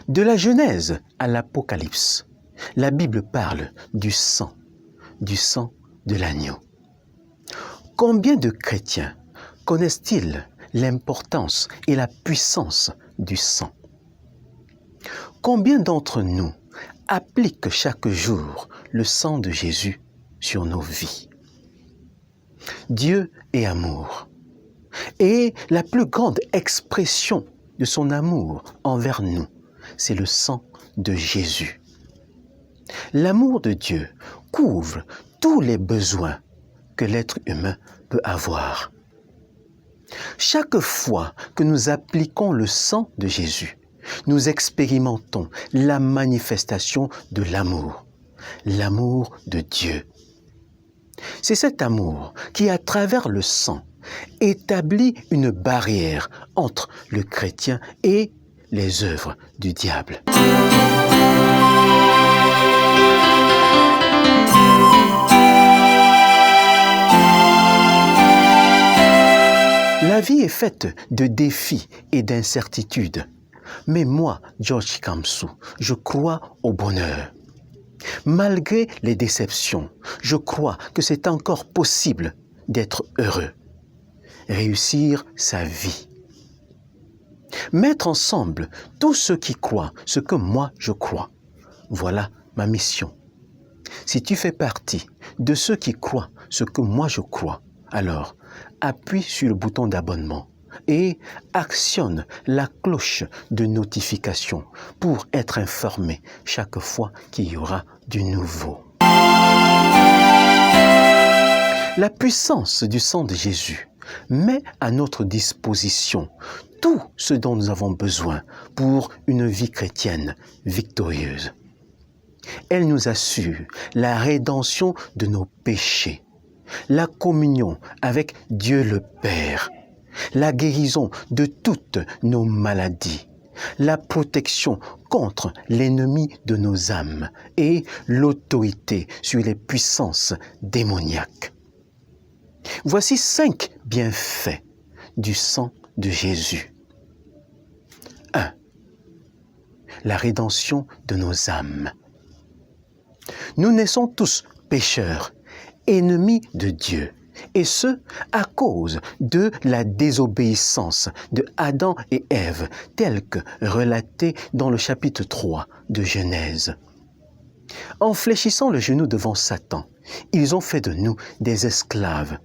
De la Genèse à l'Apocalypse, la Bible parle du sang de l'agneau. Combien de chrétiens connaissent-ils l'importance et la puissance du sang? Combien d'entre nous appliquent chaque jour le sang de Jésus sur nos vies? Dieu est amour. Et la plus grande expression de son amour envers nous, c'est le sang de Jésus. L'amour de Dieu couvre tous les besoins que l'être humain peut avoir. Chaque fois que nous appliquons le sang de Jésus, nous expérimentons la manifestation de l'amour de Dieu. C'est cet amour qui, à travers le sang, établit une barrière entre le chrétien et les œuvres du diable. La vie est faite de défis et d'incertitudes. Mais moi, George Kamsou, je crois au bonheur. Malgré les déceptions, je crois que c'est encore possible d'être heureux. Réussir sa vie. Mettre ensemble tous ceux qui croient ce que moi je crois. Voilà ma mission. Si tu fais partie de ceux qui croient ce que moi je crois, alors appuie sur le bouton d'abonnement et actionne la cloche de notification pour être informé chaque fois qu'il y aura du nouveau. La puissance du sang de Jésus met à notre disposition tout ce dont nous avons besoin pour une vie chrétienne victorieuse. Elle nous assure la rédemption de nos péchés, la communion avec Dieu le Père, la guérison de toutes nos maladies, la protection contre l'ennemi de nos âmes et l'autorité sur les puissances démoniaques. Voici 5 bienfaits du sang de Jésus. 1. La rédemption de nos âmes. Nous naissons tous pécheurs, ennemis de Dieu, et ce, à cause de la désobéissance de Adam et Ève, telle que relatée dans le chapitre 3 de Genèse. En fléchissant le genou devant Satan, ils ont fait de nous des esclaves.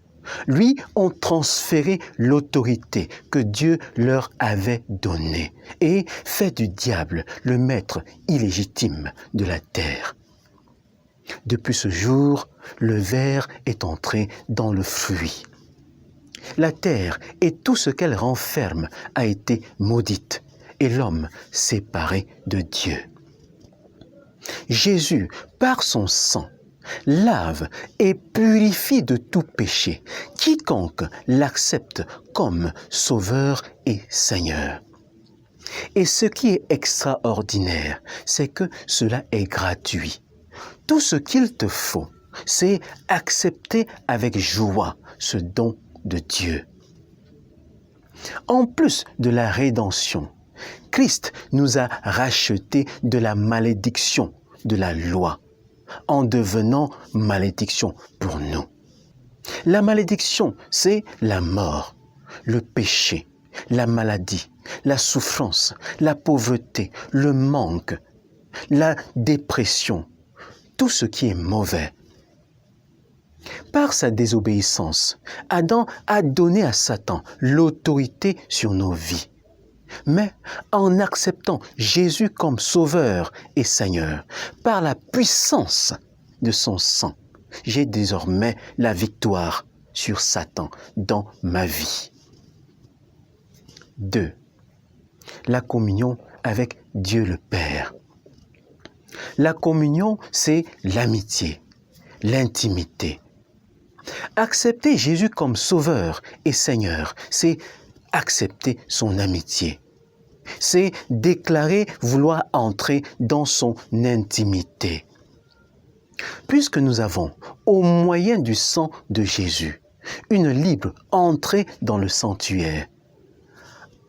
Lui ont transféré l'autorité que Dieu leur avait donnée et fait du diable le maître illégitime de la terre. Depuis ce jour, le ver est entré dans le fruit. La terre et tout ce qu'elle renferme a été maudite et l'homme séparé de Dieu. Jésus, par son sang, lave et purifie de tout péché quiconque l'accepte comme sauveur et Seigneur. Et ce qui est extraordinaire, c'est que cela est gratuit. Tout ce qu'il te faut, c'est accepter avec joie ce don de Dieu. En plus de la rédemption, Christ nous a rachetés de la malédiction de la loi, en devenant malédiction pour nous. La malédiction, c'est la mort, le péché, la maladie, la souffrance, la pauvreté, le manque, la dépression, tout ce qui est mauvais. Par sa désobéissance, Adam a donné à Satan l'autorité sur nos vies. Mais en acceptant Jésus comme Sauveur et Seigneur, par la puissance de son sang, j'ai désormais la victoire sur Satan dans ma vie. 2. La communion avec Dieu le Père. La communion, c'est l'amitié, l'intimité. Accepter Jésus comme Sauveur et Seigneur, c'est accepter son amitié. C'est déclarer vouloir entrer dans son intimité. Puisque nous avons, au moyen du sang de Jésus, une libre entrée dans le sanctuaire,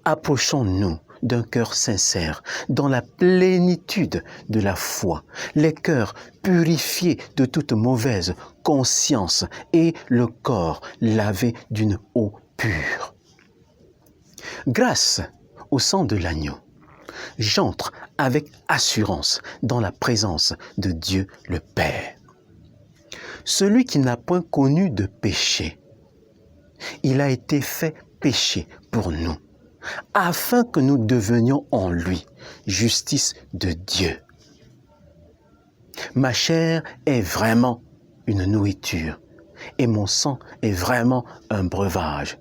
approchons-nous d'un cœur sincère, dans la plénitude de la foi, les cœurs purifiés de toute mauvaise conscience et le corps lavé d'une eau pure. Grâce au sang de l'agneau, j'entre avec assurance dans la présence de Dieu le Père. Celui qui n'a point connu de péché, il a été fait péché pour nous, afin que nous devenions en lui justice de Dieu. Ma chair est vraiment une nourriture et mon sang est vraiment un breuvage.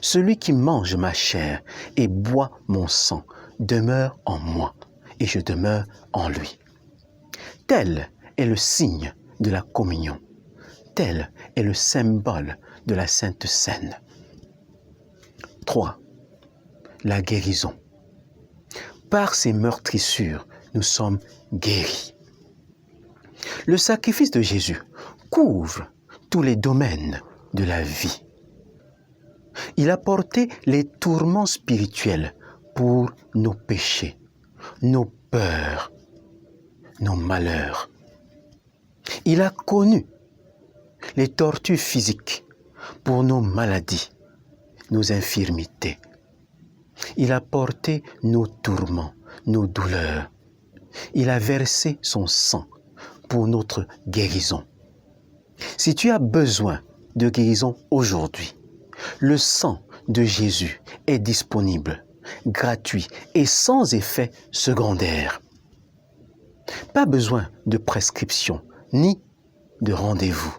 Celui qui mange ma chair et boit mon sang demeure en moi et je demeure en lui. Tel est le signe de la communion. Tel est le symbole de la Sainte Seine. 3. La guérison. Par ces meurtrissures, nous sommes guéris. Le sacrifice de Jésus couvre tous les domaines de la vie. Il a porté les tourments spirituels pour nos péchés, nos peurs, nos malheurs. Il a connu les tortures physiques pour nos maladies, nos infirmités. Il a porté nos tourments, nos douleurs. Il a versé son sang pour notre guérison. Si tu as besoin de guérison aujourd'hui, le sang de Jésus est disponible, gratuit et sans effet secondaire. Pas besoin de prescription ni de rendez-vous.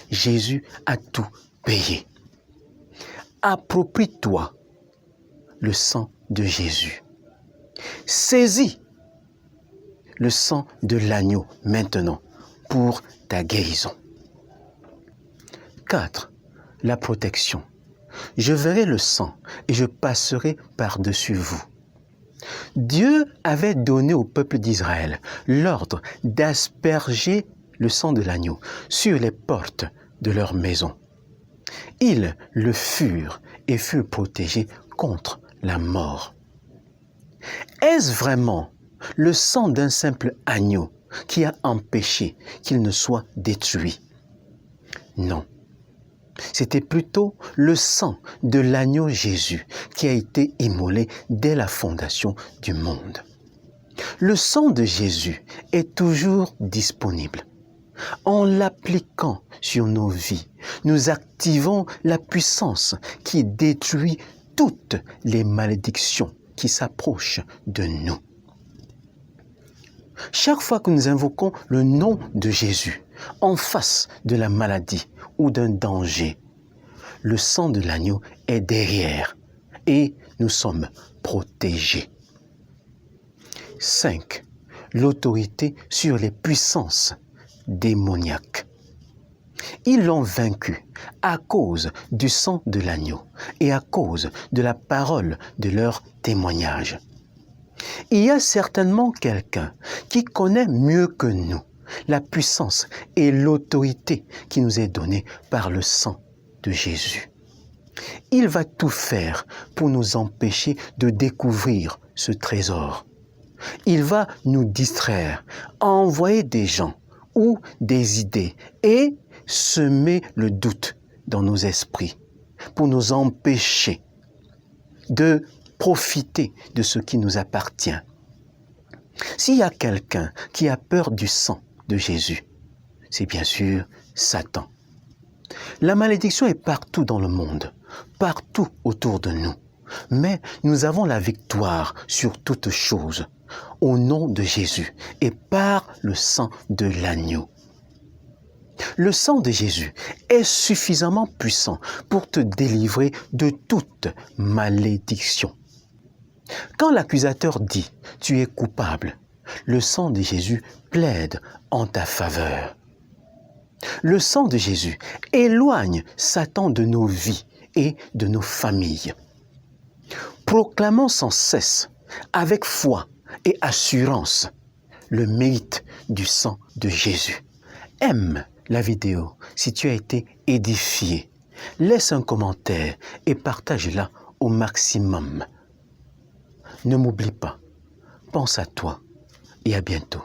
Jésus a tout payé. Approprie-toi le sang de Jésus. Saisis le sang de l'agneau maintenant pour ta guérison. 4. La protection. Je verrai le sang et je passerai par-dessus vous. Dieu avait donné au peuple d'Israël l'ordre d'asperger le sang de l'agneau sur les portes de leur maison. Ils le furent et furent protégés contre la mort. Est-ce vraiment le sang d'un simple agneau qui a empêché qu'il ne soit détruit? Non. C'était plutôt le sang de l'agneau Jésus qui a été immolé dès la fondation du monde. Le sang de Jésus est toujours disponible. En l'appliquant sur nos vies, nous activons la puissance qui détruit toutes les malédictions qui s'approchent de nous. Chaque fois que nous invoquons le nom de Jésus en face de la maladie ou d'un danger, le sang de l'agneau est derrière et nous sommes protégés. 5. L'autorité sur les puissances démoniaques. Ils l'ont vaincu à cause du sang de l'agneau et à cause de la parole de leur témoignage. Il y a certainement quelqu'un qui connaît mieux que nous la puissance et l'autorité qui nous est donnée par le sang de Jésus. Il va tout faire pour nous empêcher de découvrir ce trésor. Il va nous distraire, envoyer des gens ou des idées et semer le doute dans nos esprits pour nous empêcher de profiter de ce qui nous appartient. S'il y a quelqu'un qui a peur du sang de Jésus, c'est bien sûr Satan. La malédiction est partout dans le monde, partout autour de nous. Mais nous avons la victoire sur toute chose, au nom de Jésus et par le sang de l'agneau. Le sang de Jésus est suffisamment puissant pour te délivrer de toute malédiction. Quand l'accusateur dit « tu es coupable », le sang de Jésus plaide en ta faveur. Le sang de Jésus éloigne Satan de nos vies et de nos familles. Proclamons sans cesse, avec foi et assurance, le mérite du sang de Jésus. Aime la vidéo si tu as été édifié. Laisse un commentaire et partage-la au maximum. Ne m'oublie pas. Pense à toi et à bientôt.